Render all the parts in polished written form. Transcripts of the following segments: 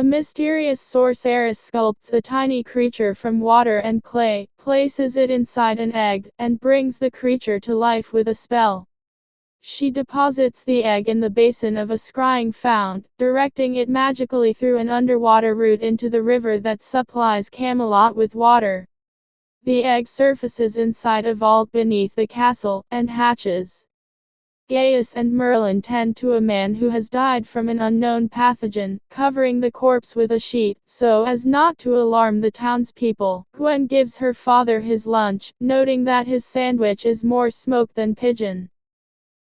A mysterious sorceress sculpts a tiny creature from water and clay, places it inside an egg, and brings the creature to life with a spell. She deposits the egg in the basin of a scrying fount, directing it magically through an underwater route into the river that supplies Camelot with water. The egg surfaces inside a vault beneath the castle, and hatches. Gaius and Merlin tend to a man who has died from an unknown pathogen, covering the corpse with a sheet, so as not to alarm the townspeople. Gwen gives her father his lunch, noting that his sandwich is more smoke than pigeon.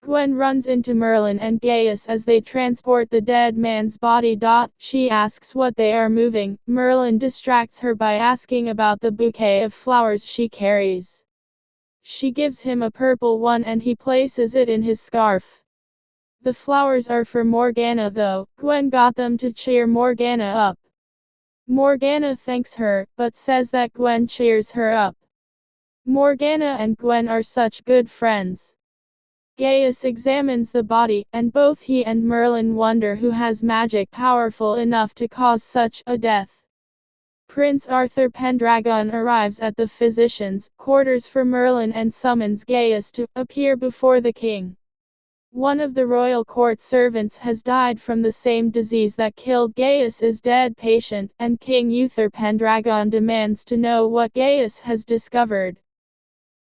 Gwen runs into Merlin and Gaius as they transport the dead man's body. She asks what they are moving. Merlin distracts her by asking about the bouquet of flowers she carries. She gives him a purple one and he places it in his scarf. The flowers are for Morgana though. Gwen got them to cheer Morgana up. Morgana thanks her, but says that Gwen cheers her up. Morgana and Gwen are such good friends. Gaius examines the body, and both he and Merlin wonder who has magic powerful enough to cause such a death. Prince Arthur Pendragon arrives at the physician's quarters for Merlin and summons Gaius to appear before the king. One of the royal court servants has died from the same disease that killed Gaius's dead patient, and King Uther Pendragon demands to know what Gaius has discovered.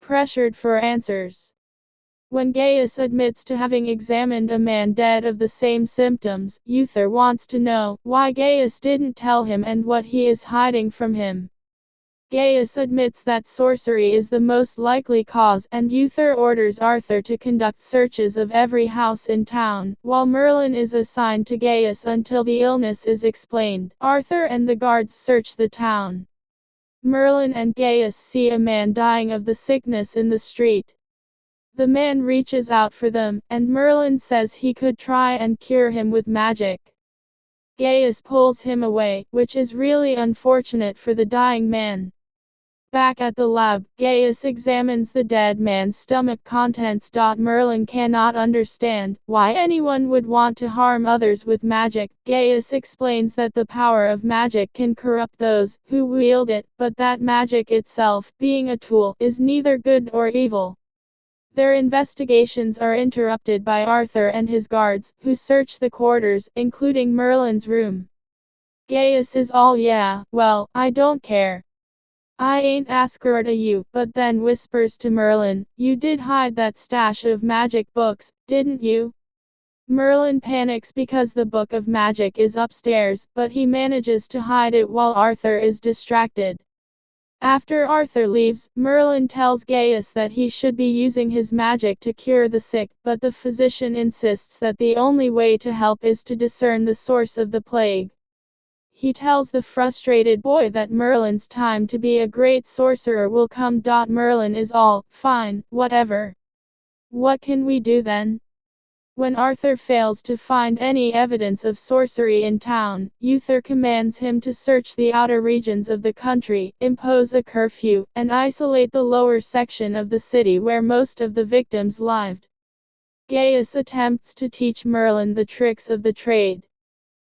Pressured for answers. When Gaius admits to having examined a man dead of the same symptoms, Uther wants to know why Gaius didn't tell him and what he is hiding from him. Gaius admits that sorcery is the most likely cause, and Uther orders Arthur to conduct searches of every house in town, while Merlin is assigned to Gaius until the illness is explained. Arthur and the guards search the town. Merlin and Gaius see a man dying of the sickness in the street. The man reaches out for them, and Merlin says he could try and cure him with magic. Gaius pulls him away, which is really unfortunate for the dying man. Back at the lab, Gaius examines the dead man's stomach contents. Merlin cannot understand why anyone would want to harm others with magic. Gaius explains that the power of magic can corrupt those who wield it, but that magic itself, being a tool, is neither good or evil. Their investigations are interrupted by Arthur and his guards, who search the quarters, including Merlin's room. Gaius is all yeah, well, I don't care. I ain't scared of you, but then whispers to Merlin, you did hide that stash of magic books, didn't you? Merlin panics because the book of magic is upstairs, but he manages to hide it while Arthur is distracted. After Arthur leaves, Merlin tells Gaius that he should be using his magic to cure the sick, but the physician insists that the only way to help is to discern the source of the plague. He tells the frustrated boy that Merlin's time to be a great sorcerer will come. Merlin is all, fine, whatever. What can we do then? When Arthur fails to find any evidence of sorcery in town, Uther commands him to search the outer regions of the country, impose a curfew, and isolate the lower section of the city where most of the victims lived. Gaius attempts to teach Merlin the tricks of the trade.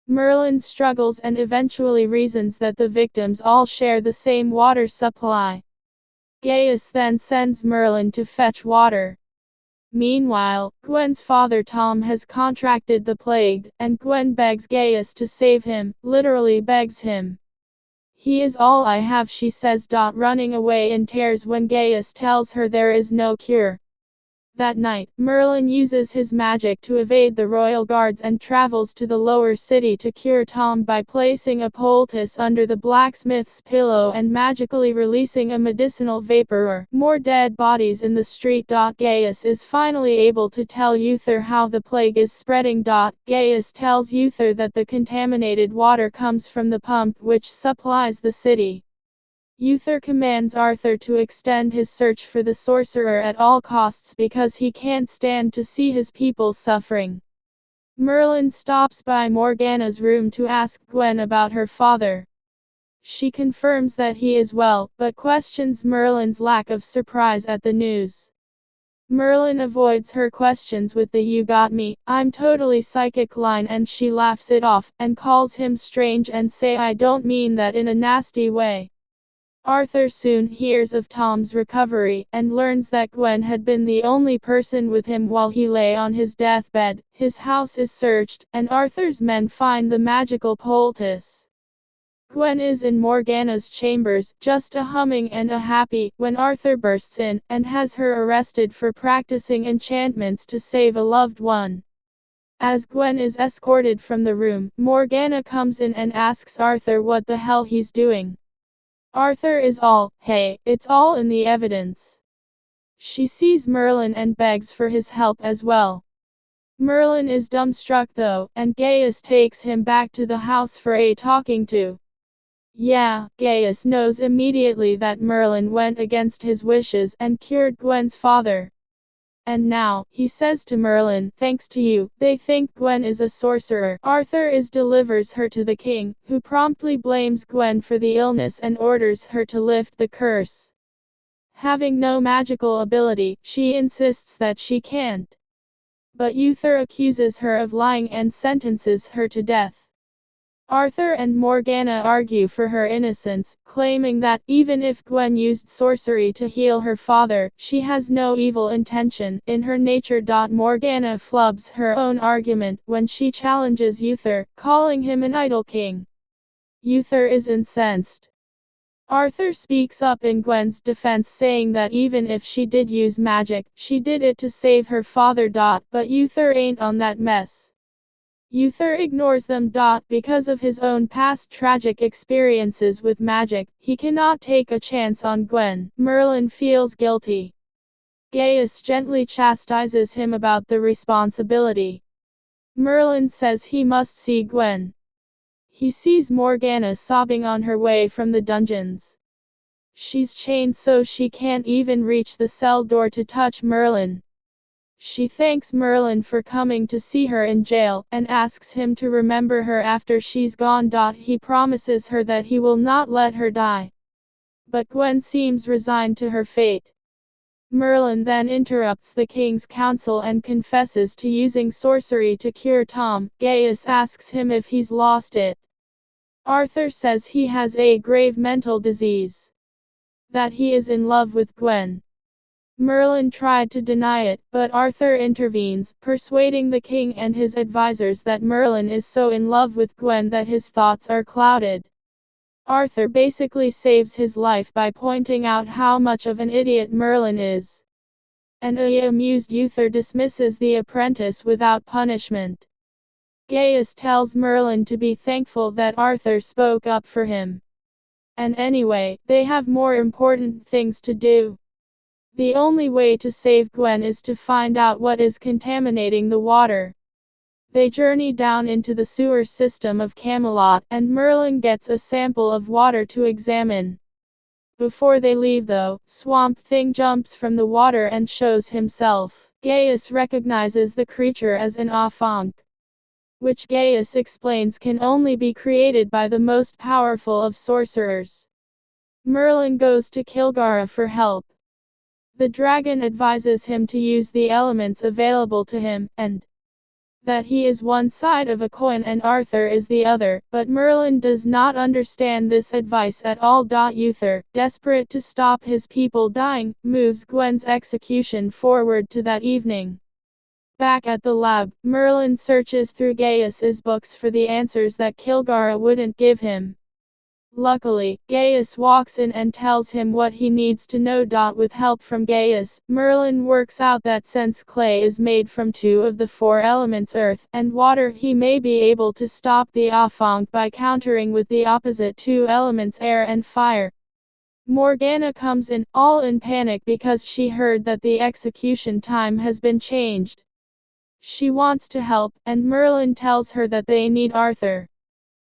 Merlin struggles and eventually reasons that the victims all share the same water supply. Gaius then sends Merlin to fetch water. Meanwhile, Gwen's father Tom has contracted the plague, and Gwen begs Gaius to save him, literally begs him. He is all I have, she says. Running away in tears when Gaius tells her there is no cure. That night, Merlin uses his magic to evade the royal guards and travels to the lower city to cure Tom by placing a poultice under the blacksmith's pillow and magically releasing a medicinal vapor. More dead bodies in the street. Gaius is finally able to tell Uther how the plague is spreading. Gaius tells Uther that the contaminated water comes from the pump which supplies the city. Uther commands Arthur to extend his search for the sorcerer at all costs because he can't stand to see his people suffering. Merlin stops by Morgana's room to ask Gwen about her father. She confirms that he is well, but questions Merlin's lack of surprise at the news. Merlin avoids her questions with the "you got me, I'm totally psychic" line, and she laughs it off, and calls him strange and say I don't mean that in a nasty way. Arthur soon hears of Tom's recovery, and learns that Gwen had been the only person with him while he lay on his deathbed. His house is searched, and Arthur's men find the magical poultice. Gwen is in Morgana's chambers, just a humming and a happy, when Arthur bursts in, and has her arrested for practicing enchantments to save a loved one. As Gwen is escorted from the room, Morgana comes in and asks Arthur what the hell he's doing. Arthur is all, "Hey, it's all in the evidence." She sees Merlin and begs for his help as well. Merlin is dumbstruck though, and Gaius takes him back to the house for a talking to. Yeah, Gaius knows immediately that Merlin went against his wishes and cured Gwen's father. And now, he says to Merlin, thanks to you, they think Gwen is a sorcerer. Arthur delivers her to the king, who promptly blames Gwen for the illness and orders her to lift the curse. Having no magical ability, she insists that she can't. But Uther accuses her of lying and sentences her to death. Arthur and Morgana argue for her innocence, claiming that, even if Gwen used sorcery to heal her father, she has no evil intention in her nature. Morgana flubs her own argument when she challenges Uther, calling him an idle king. Uther is incensed. Arthur speaks up in Gwen's defense, saying that even if she did use magic, she did it to save her father. But Uther ain't on that mess. Uther ignores them. Because of his own past tragic experiences with magic, he cannot take a chance on Gwen. Merlin feels guilty. Gaius gently chastises him about the responsibility. Merlin says he must see Gwen. He sees Morgana sobbing on her way from the dungeons. She's chained so she can't even reach the cell door to touch Merlin. She thanks Merlin for coming to see her in jail, and asks him to remember her after she's gone. He promises her that he will not let her die. But Gwen seems resigned to her fate. Merlin then interrupts the king's council and confesses to using sorcery to cure Tom. Gaius asks him if he's lost it. Arthur says he has a grave mental disease. That he is in love with Gwen. Merlin tried to deny it, but Arthur intervenes, persuading the king and his advisors that Merlin is so in love with Gwen that his thoughts are clouded. Arthur basically saves his life by pointing out how much of an idiot Merlin is. An amused Uther dismisses the apprentice without punishment. Gaius tells Merlin to be thankful that Arthur spoke up for him. And anyway, they have more important things to do. The only way to save Gwen is to find out what is contaminating the water. They journey down into the sewer system of Camelot, and Merlin gets a sample of water to examine. Before they leave though, Swamp Thing jumps from the water and shows himself. Gaius recognizes the creature as an Afanc, which Gaius explains can only be created by the most powerful of sorcerers. Merlin goes to Kilgara for help. The dragon advises him to use the elements available to him, and that he is one side of a coin and Arthur is the other, but Merlin does not understand this advice at all. Uther, desperate to stop his people dying, moves Gwen's execution forward to that evening. Back at the lab, Merlin searches through Gaius's books for the answers that Kilgara wouldn't give him. Luckily, Gaius walks in and tells him what he needs to know. With help from Gaius, Merlin works out that since clay is made from 2 of the 4 elements earth and water, he may be able to stop the Afanc by countering with the opposite 2 elements air and fire. Morgana comes in, all in panic because she heard that the execution time has been changed. She wants to help, and Merlin tells her that they need Arthur.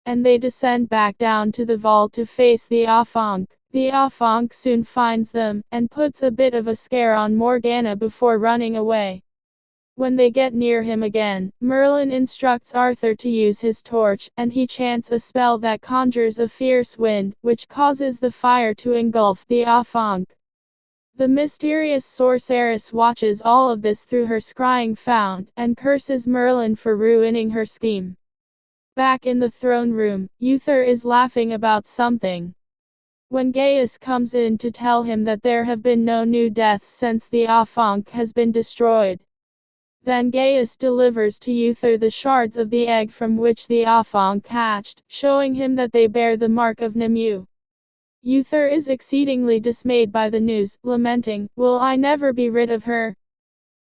And they descend back down to the vault to face the Afanc. The Afanc soon finds them, and puts a bit of a scare on Morgana before running away. When they get near him again, Merlin instructs Arthur to use his torch, and he chants a spell that conjures a fierce wind, which causes the fire to engulf the Afanc. The mysterious sorceress watches all of this through her scrying fount, and curses Merlin for ruining her scheme. Back in the throne room, Uther is laughing about something. When Gaius comes in to tell him that there have been no new deaths since the Afanc has been destroyed. Then Gaius delivers to Uther the shards of the egg from which the Afanc hatched, showing him that they bear the Mark of Nimueh. Uther is exceedingly dismayed by the news, lamenting, "Will I never be rid of her?"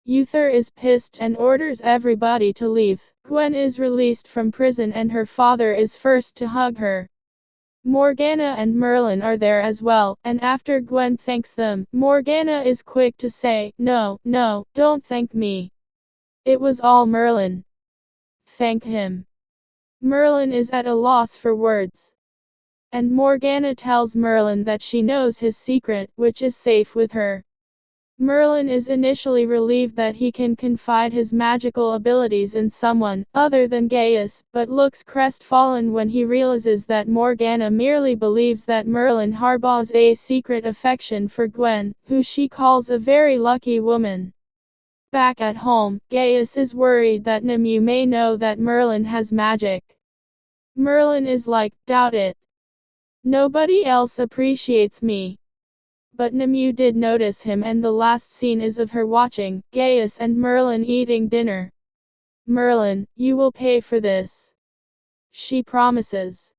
Uther is pissed and orders everybody to leave. Gwen is released from prison and her father is first to hug her. Morgana and Merlin are there as well, and after Gwen thanks them, Morgana is quick to say, "No, no, don't thank me. It was all Merlin. Thank him." Merlin is at a loss for words. And Morgana tells Merlin that she knows his secret, which is safe with her. Merlin is initially relieved that he can confide his magical abilities in someone other than Gaius, but looks crestfallen when he realizes that Morgana merely believes that Merlin harbors a secret affection for Gwen, who she calls a very lucky woman. Back at home, Gaius is worried that Nimueh may know that Merlin has magic. Merlin is like, "Doubt it. Nobody else appreciates me." But Nimueh did notice him, and the last scene is of her watching Gaius and Merlin eating dinner. "Merlin, you will pay for this," she promises.